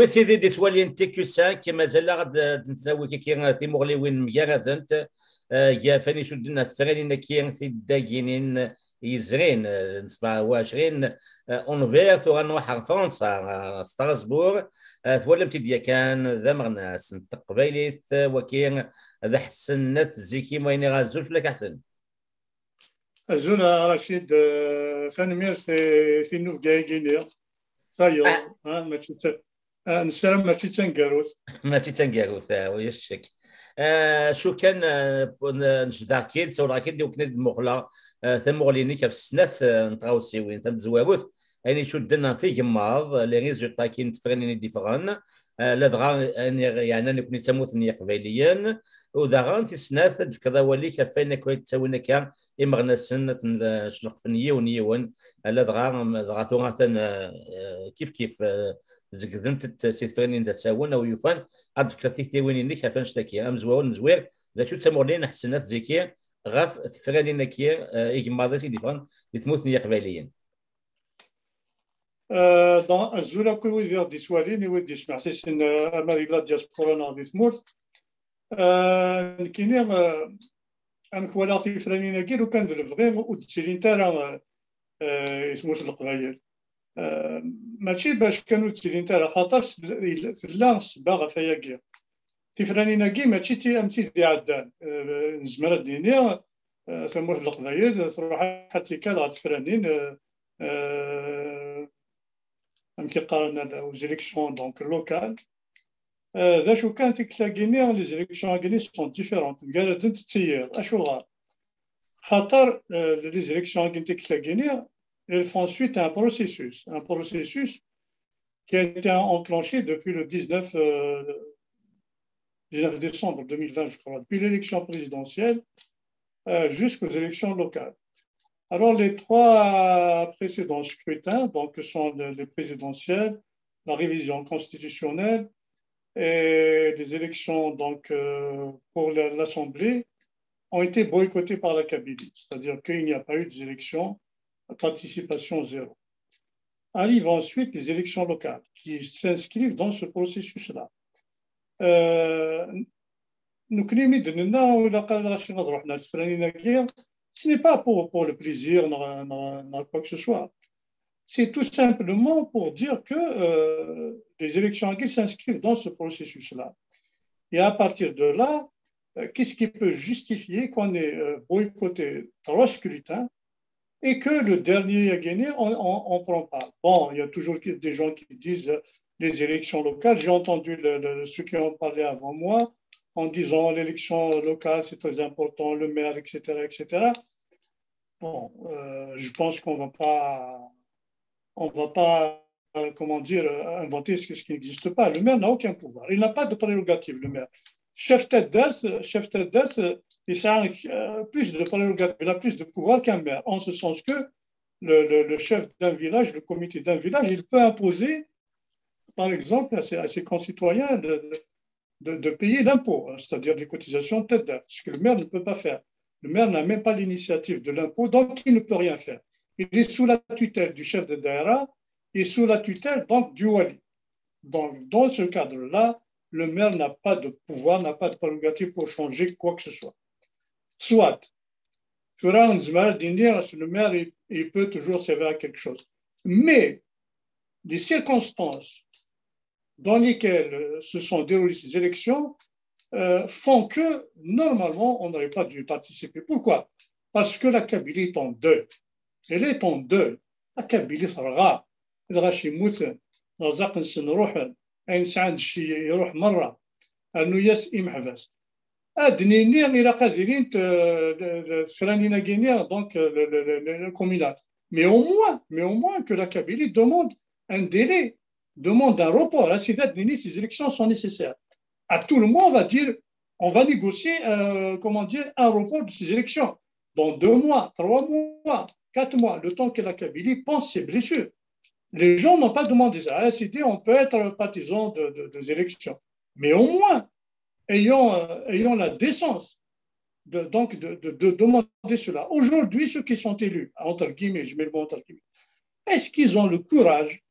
وثيدي دي تولي انت كيسان كما زال غاد نتساوي كي تيموغلي وين ميغازنت يا فاني شدنا الثغالين كي في الداكينين يزرين نسبة واشرين اونفير ثوران واحد فرنسا ستراسبور تولم تديا كان ذا مغناس تقبيليت وكين ذا حسنت زيكي مويني غازول فلك احسن الزونا رشيد فنمير في نوف جايجينيا طيب ما نسلم ما تنقروث ما تنقروث ويشك شو كان نجد اكيد صور اكيد وكنا المغلا ثم غليني كيف السنات نتغاوسيوين ثم زواوث يعني شو دنا في جماض لي ريزولتا كي نتفرني ديفران لا دغا يعني انا كنت تموثني قبيليا ودغا في السنات كذا ولي كفاين كويت تسوينا كان امغنا سنه شلق فنيه ونيون لا دغا دغا كيف زكذنت سيفرني ندا ساونا ويفان عاد كثير تيوين لي كيفاش شتاكي ام زوال زوير ذا شو تمرلين حسنات زكيه غاف تفراني نكير إجماعات ديفران يتموتني قبليا. dans الزولا كل ويدير دي سوالين يودي سمع سين أمريكا دياسبورا نادي ثمورت كينير أم كوالا في فراني نكير وكان ذا الفغير ودتيرين تاعنا اسمه القبايل ماشي باش كانوا تيرين تاعنا خاطر في اللانس باغا فيا كير تفراني ناكي ماشي تي امتي دي عدان نزمر الدنيا ثموت القبايل تروح حتى كان غتفرانين ام كيقارن وزيليكسيون دونك لوكال ذا شو كان في كلاكيني لي زيليكسيون كيني سون ديفيرونت قالت انت تسير اشو غار خاطر لي زيليكسيون كنتي كلاكيني elles font suite à un processus qui a été enclenché depuis le 19 décembre 2020, je crois, depuis l'élection présidentielle jusqu'aux élections locales. Alors, les trois précédents scrutins, donc, sont les présidentielles, la révision constitutionnelle et les élections donc, pour l'Assemblée, ont été boycottés par la Kabylie, c'est-à-dire qu'il n'y a pas eu d'élections, participation zéro. Arrivent ensuite les élections locales qui s'inscrivent dans ce processus-là. Ce n'est pas pour le plaisir, quoi que ce soit. C'est tout simplement pour dire que les élections s'inscrivent dans ce processus-là. Et à partir de là, qu'est-ce qui peut justifier qu'on ait boycotté 3 scrutins et que le dernier a gagné, on ne prend pas. Bon, il y a toujours des gens qui disent les élections locales. J'ai entendu ceux qui ont parlé avant moi en disant l'élection locale, c'est très important, le maire, etc., etc. Bon, je pense qu'on va pas, comment dire, inventer ce qui n'existe pas. Le maire n'a aucun pouvoir. Il n'a pas de prérogative, le maire. Chef tête d'Els, il a plus de prérogatives, il a plus de pouvoir qu'un maire, en ce sens que le chef d'un village, le comité d'un village, il peut imposer, par exemple, à ses concitoyens de payer l'impôt, c'est-à-dire des cotisations tête d'Els, ce que le maire ne peut pas faire. Le maire n'a même pas l'initiative de l'impôt, donc il ne peut rien faire. Il est sous la tutelle du chef de daïra et sous la tutelle donc du wali. Donc, dans ce cadre-là, le maire n'a pas de pouvoir, n'a pas de prérogative pour changer quoi que ce soit. Soit, le maire il peut toujours servir à quelque chose. Mais les circonstances dans lesquelles se sont déroulées ces élections font que, normalement, on n'aurait pas dû participer. Pourquoi? Parce que la Kabylie est en deuil. Elle est en deuil. La Kabylie sera أين سعد الشيء يروح مرة أنه يسئم حبس أدنيني إلى قادرين فرانينا غينيا donc le communal. Mais au moins que la Kabylie demande un délai, demande un report. Ces élections sont nécessaires. À tout le monde, on va dire, on va négocier un report de ces élections dans 2 mois, 3 mois, 4 mois, le temps que la Kabylie pense ses blessures. Les gens n'ont pas demandé ça. À SID, on peut être partisan des élections. Mais au moins, ayons la décence de demander cela. Aujourd'hui, ceux qui sont élus, entre guillemets, je mets le mot entre guillemets, est-ce qu'ils ont le courage,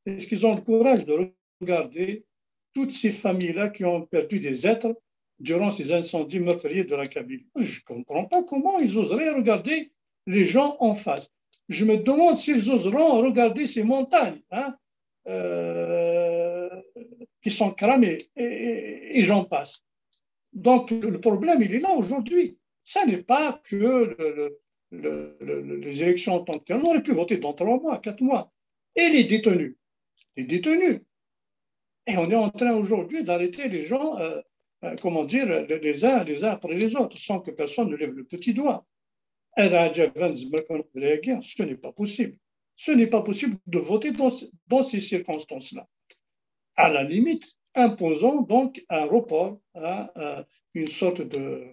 est-ce qu'ils ont le courage de regarder toutes ces familles-là qui ont perdu des êtres durant ces incendies meurtriers de la Kabylie. Je ne comprends pas comment ils oseraient regarder les gens en face. Je me demande s'ils oseront regarder ces montagnes qui sont cramées et j'en passe. Donc, le problème, il est là aujourd'hui. Ça n'est pas que les élections en tant que telles. On aurait pu voter dans 3 mois, 4 mois. Et les détenus. Et on est en train aujourd'hui d'arrêter les gens, comment dire, les uns après les autres, sans que personne ne lève le petit doigt. Ce n'est pas possible. Ce n'est pas possible de voter dans ces circonstances-là. À la limite, imposons donc un report à une sorte de...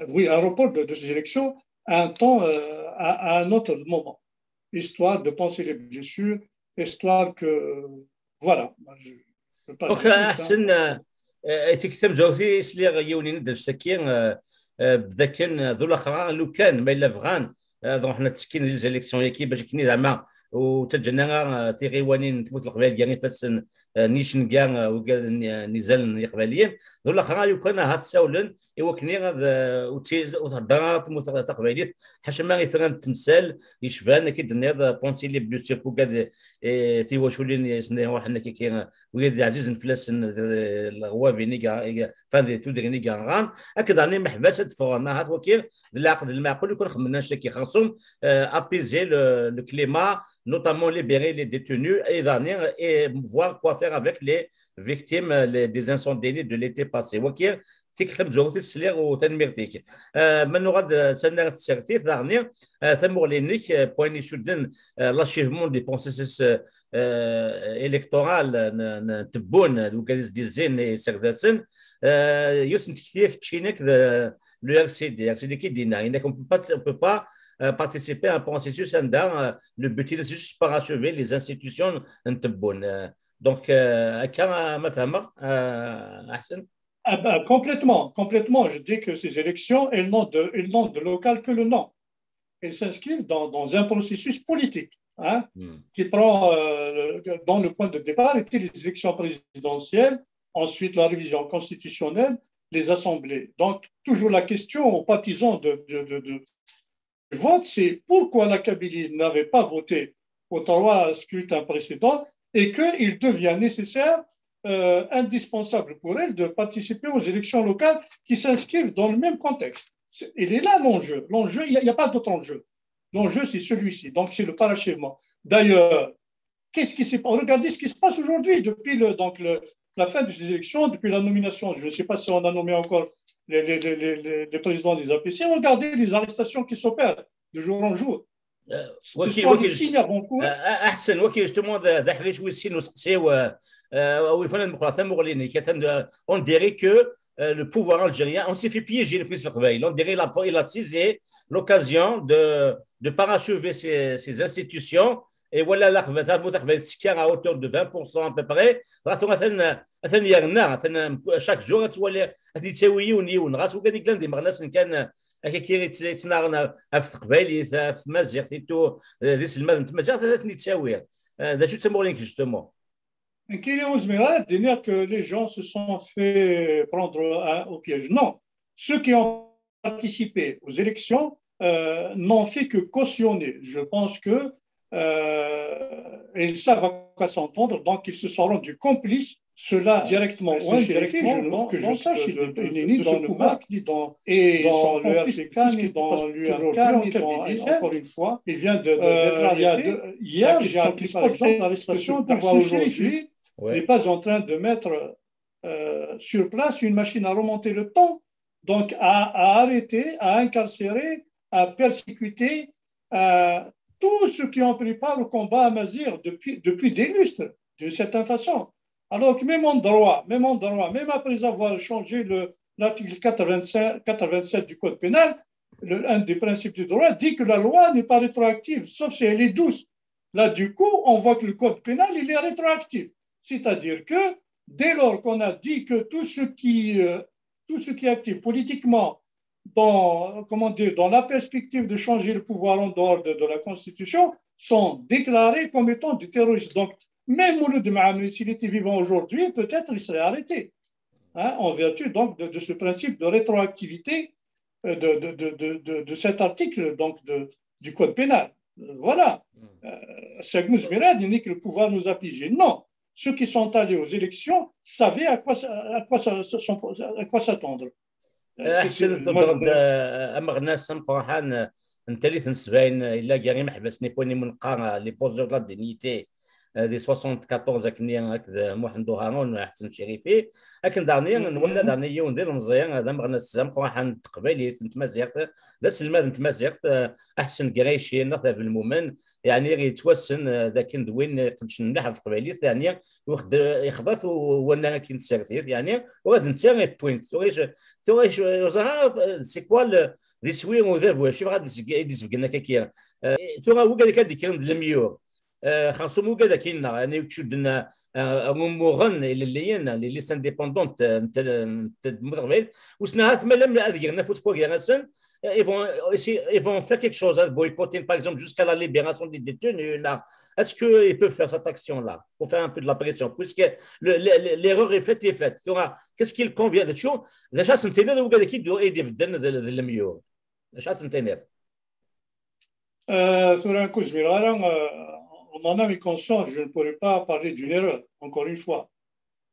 oui, un report de ces élections à un temps, à un autre moment, histoire de penser les blessures, histoire que... Voilà. Je ne peux pas دونك dire plus, احسن تكتم زوفي سليغ يونين دشتكين بدا كان ذو الاخرى لو كان ما الا فغان دونك حنا تسكين لي زيليكسيون يكي باش كني زعما وتجنا تيغيوانين تموت القبائل كاع فاس نيشن كاع نزال قبائليين ذو الاخرى لو كان هات ساولن ايوا كني وتهضر تموت قبائليت حاش ما يفرن تمثال يشبان كي دنيا بونسي لي بلوس بو كاد تي واش ولين سنه واحد كي ويد عزيز نفلاس الغوافيني كاع فان تو دريني كاع هكذا راني محبس تفورنا هات وكيل العقد المعقول يكون خمنا شي خاصهم ابيزي لو كليما notamment libérer les détenus et voir quoi faire avec les victimes des incendies de l'été passé. Ok, تكتب زوجتي السليغ وتنميرتيك من غاد سنة تسرتي ثانية ثمغلينيك بويني شدن لاشيفمون دي بونسيس الكتورال تبون وكاليس ديزين سرداسن يوسن كثير تشينك le RCD qui dit qu'on ne peut pas participer à un processus dans le but c'est juste parachever les institutions bonnes. Donc كان ما فهمك أحسن. Complètement. Je dis que ces élections, elles n'ont de local que le nom. Elles s'inscrivent dans un processus politique qui prend dans le point de départ était les élections présidentielles, ensuite la révision constitutionnelle, les assemblées. Donc, toujours la question aux partisans du vote, c'est pourquoi la Kabylie n'avait pas voté aux 3 scrutins précédents et qu'il devient nécessaire, indispensable pour elle de participer aux élections locales qui s'inscrivent dans le même contexte. Il est là l'enjeu. L'enjeu, il n'y a pas d'autre enjeu. L'enjeu, c'est celui-ci. Donc, c'est le parachèvement. D'ailleurs, regardez ce qui se passe aujourd'hui depuis la fin de ces élections, depuis la nomination. Je ne sais pas si on a nommé encore les présidents des APC. Regardez les arrestations qui s'opèrent de jour en jour. Ce sont des signes avant-coureurs. أحسن وكي justement ذا حليش ويسين وسقسيو ويفهم المخلاطة مغليني on dirait que le pouvoir algérien, on s'est fait piéger le plus de on dirait qu'il a saisi l'occasion de parachever ces institutions et voilà la à hauteur de 20% à peu près. Chaque jour, tu vois les تساويون غاسو كان يكلم دي مغناس كان كي تناغنا في قبالي في مازيغ تيتو ديس الماء مازيغ ثلاث تساوي هذا شو تسمولين جوستومون. Dire que les gens se sont fait prendre au piège. Non, ceux qui ont participé aux élections n'ont fait que cautionner. Je pense que ils savent à quoi s'entendre, donc ils se sont rendus complices, cela directement ou indirectement, que je sache, ni dans le pouvoir, ni dans le RCK, ni dans l'URK, ni encore une fois, il vient d'être arrêté. Hier, j'ai appris par exemple l'arrestation de aujourd'hui n'est pas en train de mettre sur place une machine à remonter le temps, donc à arrêter, à incarcérer, à persécuter tous ceux qui ont pris part au combat à Mazir depuis des lustres, d'une certaine façon. Alors que même en droit, même après avoir changé l'article 87 du Code pénal, un des principes du droit dit que la loi n'est pas rétroactive, sauf si elle est douce. Là, du coup, on voit que le Code pénal, il est rétroactif. C'est-à-dire que dès lors qu'on a dit que tout ce qui est actif politiquement dans la perspective de changer le pouvoir en dehors de la Constitution sont déclarés comme étant du terrorisme. Donc, Même Mouloud Mahamoud, s'il était vivant aujourd'hui, peut-être il serait arrêté, hein, en vertu donc de ce principe de rétroactivité de cet article donc du Code pénal. Voilà. Cheikh Mouzmira dit que le pouvoir nous a piégés. Non. Ceux qui sont allés aux élections savaient à quoi s'attendre. احسن تضرب امغنا سم فرحان انت اللي تنسبين الا كاع محبس نيبوني من قا لي بوز دو لا دينيتي دي 74 كني هكذا محمد هارون حسن شريفي لكن دانيا ولا دانيا وندير مزيان هذا مغنا السام فرحان تقبلي تمازيغ ذات الماد تمازيغ احسن كريشي نطا في المؤمن يعني يتوسن ذاك وين قدش نلعب في قبيلي ثانيه يخضث وانا كنتسرثير يعني وغادي نسير بوينت تويش سي كوا دي سوير وذاب واش غادي يسبقنا كيا تو هو قال لك هذيك الميور خاصو مو كذا كايننا يعني كشدنا غموغن اللي ليست انديبوندونت مدربيل وسناها ثم لم اديرنا فوتبول ياسن ils vont faire quelque chose, boycotter par exemple jusqu'à la libération des détenus. Est-ce qu'ils peuvent faire cette action-là pour faire un peu de la pression puisque l'erreur est faite, qu'est-ce qu'il convient de tout déjà سنتين هذا وقال كي دو ايدي في الدن الميور déjà سنتين Souran Kouzmira, en mon âme et conscience, je ne pourrais pas parler d'une erreur, encore une fois.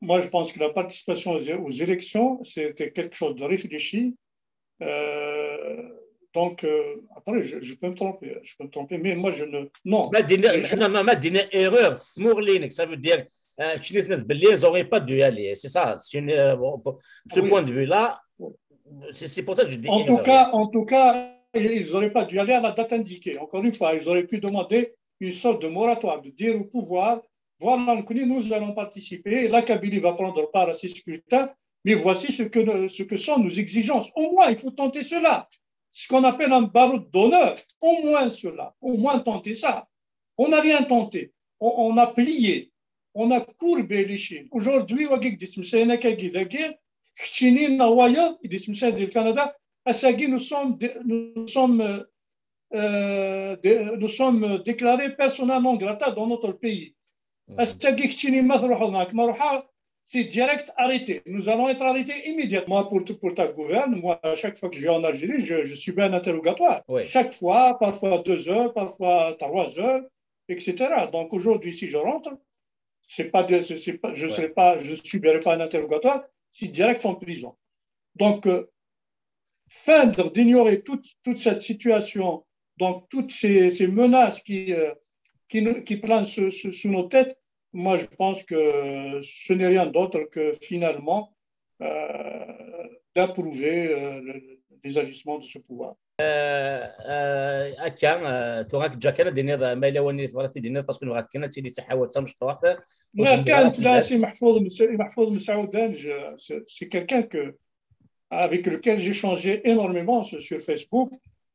Moi, je pense que la participation aux élections, c'était quelque chose de réfléchi. Donc, après, je peux me tromper, mais moi, je ne. Non. ما دينا erreur, ça veut dire ils n'auraient pas dû y aller. C'est ça. Ce point de vue-là, c'est pour ça que je dis. En tout cas, ils n'auraient pas dû aller à la date indiquée. Encore une fois, ils auraient pu demander une sorte de moratoire, de dire au pouvoir, voilà, nous allons participer, la Kabylie va prendre part à ces scrutins, mais voici ce que sont nos exigences. Au moins, il faut tenter cela. Ce qu'on appelle un barreau d'honneur. Au moins cela. Au moins tenter ça. On n'a rien tenté. On a plié. On a courbé les chines. Aujourd'hui, nous sommes déclarés persona non grata dans notre pays. C'est direct arrêté. Nous allons être arrêtés immédiatement pour ta gouverne. Moi, à chaque fois que je vais en Algérie, je subis un interrogatoire. Oui. Chaque fois, parfois 2 heures, parfois 3 heures, etc. Donc aujourd'hui, si je rentre, je ne subirai pas un interrogatoire, c'est direct en prison. Donc, feindre d'ignorer toute cette situation, donc toutes ces menaces qui planent sous nos têtes, moi je pense que ce n'est rien d'autre que finalement d'approuver les agissements de ce pouvoir. كان توراك جا كان دينا ما لوني فراتي دينا باسكو نغا كان تيلي تحاول تمشط واحد لا كان لا سي محفوظ مسعودان c'est quelqu'un avec lequel j'ai changé énormément sur Facebook.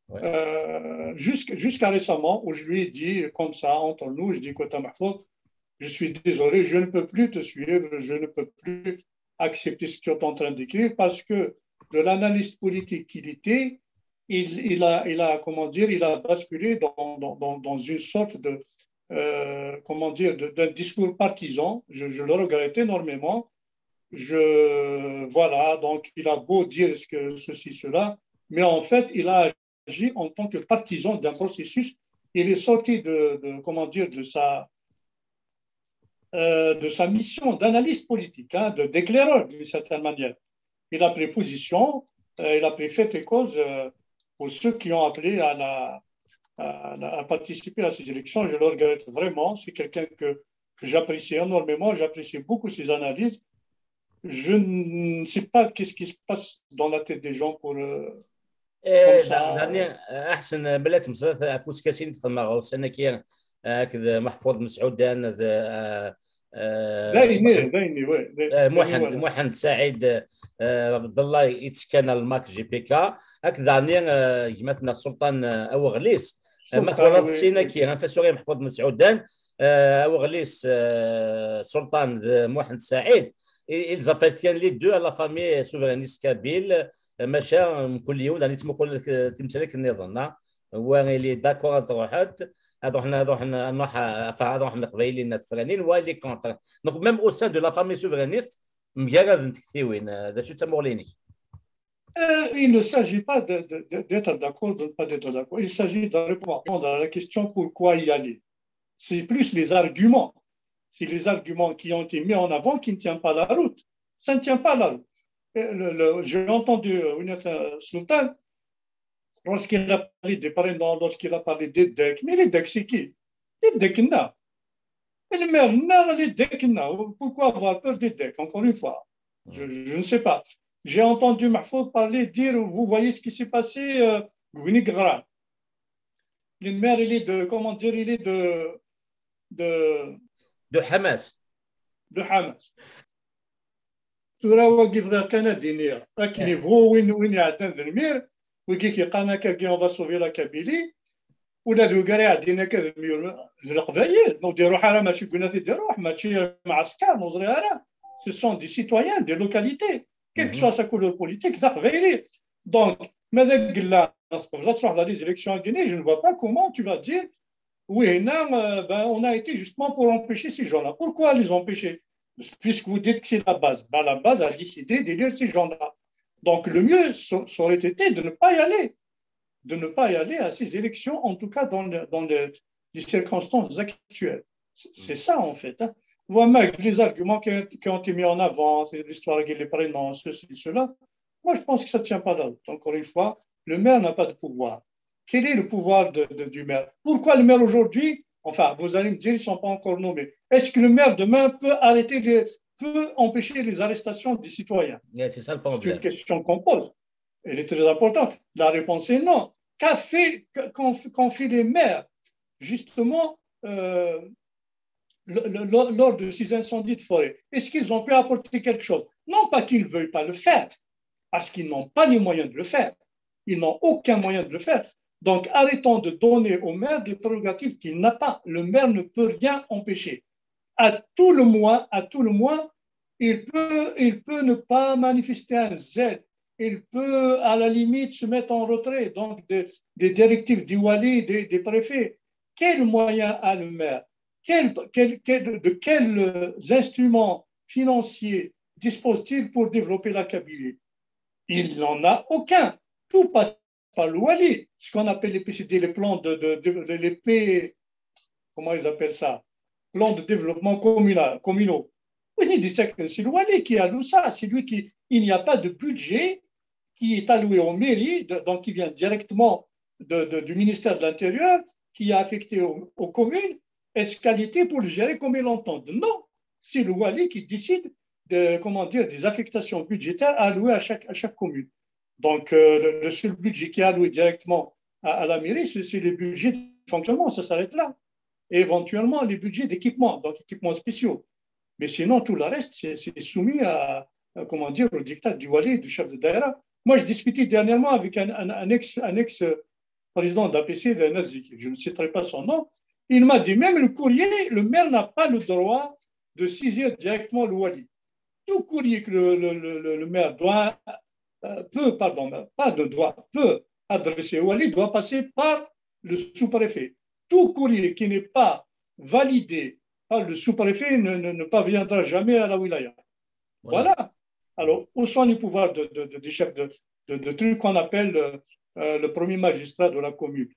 Ouais. Jusqu'à récemment, où je lui ai dit, comme ça, entre nous, je dis, Kota Mahfouz, je suis désolé, je ne peux plus te suivre, je ne peux plus accepter ce que tu es en train d'écrire parce que de l'analyste politique qu'il était, il a basculé dans une sorte de, d'un discours partisan. Je le regrette énormément. Voilà, donc il a beau dire ceci, cela, mais en fait, il a agi en tant que partisan d'un processus. Il est sorti de sa mission d'analyste politique, hein, d'éclaireur d'une certaine manière. Il a pris position, il a pris fait et cause pour ceux qui ont appelé à participer à ces élections. Je le regrette vraiment. C'est quelqu'un que j'apprécie énormément, j'apprécie beaucoup ses analyses. Je ne sais pas qu'est-ce qui se passe dans la tête des gens pour احسن بلات مسات عفوت كاسين تما انا كي هكذا محفوظ مسعودان بايني محمد سعيد عبد الله يتسكن الماك جي بي كا هكذا مثلا السلطان اوغليس مثلا سينا كي غنفسوا محفوظ مسعودان اوغليس سلطان محمد سعيد ils appartiennent les deux à la famille souverainiste kabyle ماشا كل يوم يعني تمثلك النظام هو اللي داكور تروحات هذو حنا قبايلين الناس فلانين واللي كونتر دونك ميم او سان دو لا فامي سوفرينيست مجرد تكثيوين هذا شو تسمى مورليني. Il ne s'agit pas d'être d'accord, de ne pas être d'accord. Il s'agit de répondre à la question pourquoi y aller. C'est plus les arguments. C'est les arguments qui ont été mis en avant qui ne tiennent pas la route. Ça ne tient pas la route. J'ai entendu Ounas Sultan lorsqu'il a parlé des parrainants, lorsqu'il a parlé des decks. Mais les decks, c'est qui? Les decks, non. Et le maire, non, les decks, non. Pourquoi avoir peur des decks? Encore une fois, je ne sais pas. J'ai entendu Mahfoud parler, dire, vous voyez ce qui s'est passé, Gwinigra. Le maire, il est de, comment dire, il est de Hamas. De Hamas. ترى واقف ذا كان دينير لكن هو وين يعدن المير ويجيك يقانا كاكي اون فاسوفي لا كابيلي ولا ذو كاري عدينا كذا مير القبائل نو ديرو حرام ماشي قلنا تيديروح ماشي معسكر نوزري راه سو سون دي سيتويان دي لوكاليتي كيل سوا سا كولور بوليتيك ذا قبائلي دونك ماذا قلنا قبل تروح لا ليزيليكسيون غيني جو نو با كومون tu vas dire oui on a été justement pour empêcher ces gens-là. Pourquoi les empêcher? Puisque vous dites que c'est la base. Ben, la base a décidé d'élire ces gens-là. Donc, le mieux, ça aurait été de ne pas y aller. De ne pas y aller à ces élections, en tout cas dans les circonstances actuelles. C'est ça, en fait. Hein. Voilà, les arguments qui ont été mis en avant, c'est l'histoire qui les prénoms, ceci, cela. Moi, je pense que ça ne tient pas là. Encore une fois, le maire n'a pas de pouvoir. Quel est le pouvoir du maire? Pourquoi le maire aujourd'hui? Enfin, vous allez me dire, ils ne sont pas encore nommés. Est-ce que le maire demain peut empêcher les arrestations des citoyens? C'est ça le problème. C'est une question qu'on pose. Elle est très importante. La réponse est non. Qu'ont fait les maires, justement, lors de ces incendies de forêt? Est-ce qu'ils ont pu apporter quelque chose? Non pas qu'ils ne veuillent pas le faire, parce qu'ils n'ont pas les moyens de le faire. Ils n'ont aucun moyen de le faire. Donc, arrêtons de donner au maire des prérogatives qu'il n'a pas. Le maire ne peut rien empêcher. À tout le moins, il peut ne pas manifester un zèle. Il peut, à la limite, se mettre en retrait. Donc, des directives du wali, des préfets. Quels moyens a le maire? De quels instruments financiers dispose-t-il pour développer la Kabylie? Il n'en a aucun. Tout passe par le wali, ce qu'on appelle les PCD, les plans les P, comment ils appellent ça, plans de développement communaux. C'est le wali qui alloue ça, c'est lui qui, il n'y a pas de budget qui est alloué aux mairies, donc qui vient directement du ministère de l'Intérieur, qui est affecté aux communes, escalité pour le gérer comme ils l'entendent. Non, c'est le wali qui décide des affectations budgétaires allouées à chaque commune. Donc, le seul budget qui est alloué directement à la mairie, c'est le budget de fonctionnement, ça s'arrête là. Et éventuellement, les budgets d'équipement, donc équipements spéciaux. Mais sinon, tout le reste, c'est soumis au diktat du wali, du chef de daïra. Moi, je discutais dernièrement avec un ex-président d'APC, le Nazik, je ne citerai pas son nom. Il m'a dit, même le courrier, le maire n'a pas le droit de saisir directement le wali. Tout courrier que le maire peut adresser au wali doit passer par le sous-préfet. Tout courrier qui n'est pas validé par le sous-préfet ne parviendra jamais à la wilaya. Voilà. Alors, où sont les pouvoirs des chefs de trucs qu'on appelle le premier magistrat de la commune?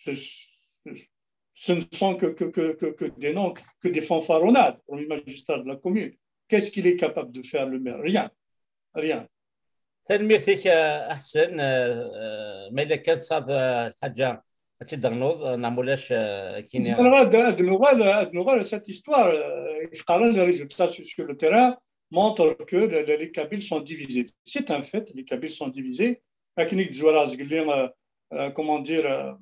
Ce ne sont que des noms, que des fanfaronnades, le premier magistrat de la commune. Qu'est-ce qu'il est capable de faire, le maire? Rien. Rien. تنميتك احسن ما اذا كانت صاد الحاجه تدغنوض نعمولاش كاين cette histoire les résultats sur le terrain montrent que les Kabyles sont divisés. C'est un fait, les Kabyles sont divisés. Comment dire,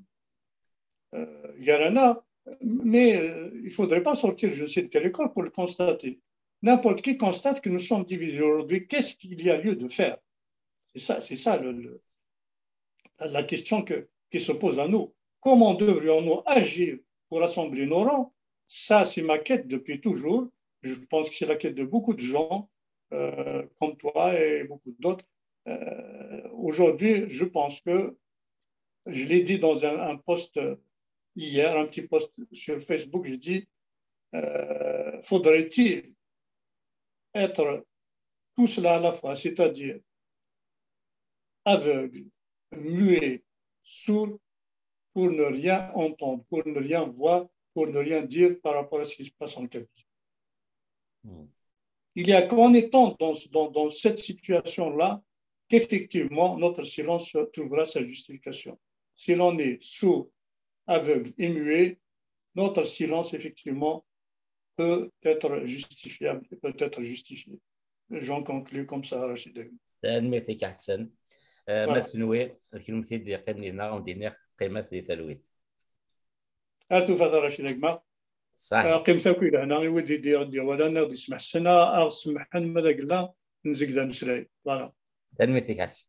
Yarana, mais il ne faudrait pas sortir je ne sais de quelle école pour le constater. N'importe qui constate que nous sommes divisés aujourd'hui. Qu'est-ce qu'il y a lieu de faire? C'est ça la question qui se pose à nous. Comment devrions-nous agir pour assembler nos rangs? Ça, c'est ma quête depuis toujours. Je pense que c'est la quête de beaucoup de gens, comme toi et beaucoup d'autres. Aujourd'hui, je pense que, je l'ai dit dans un post hier un petit post sur Facebook, je dis faudrait-il être tout cela à la fois, c'est-à-dire aveugle, muet, sourd, pour ne rien entendre, pour ne rien voir, pour ne rien dire par rapport à ce qui se passe en Kabylie. Il y a qu'en étant dans cette situation-là qu'effectivement notre silence trouvera sa justification. Si l'on est sourd, aveugle et muet, notre silence effectivement peut être justifiable, peut être justifié. J'en conclus comme ça, Rachid. تنميتك أحسن ما تنوي الكلمة دي قيمنا وندينا قيمة ثلويت أرثو فهذا رشيد أجمع صحيح قيمة كويلة أنا ودي دي ولا نقدر نسمح سنة أو سمحن ماذا قلنا نزيد نسري تنميتك أحسن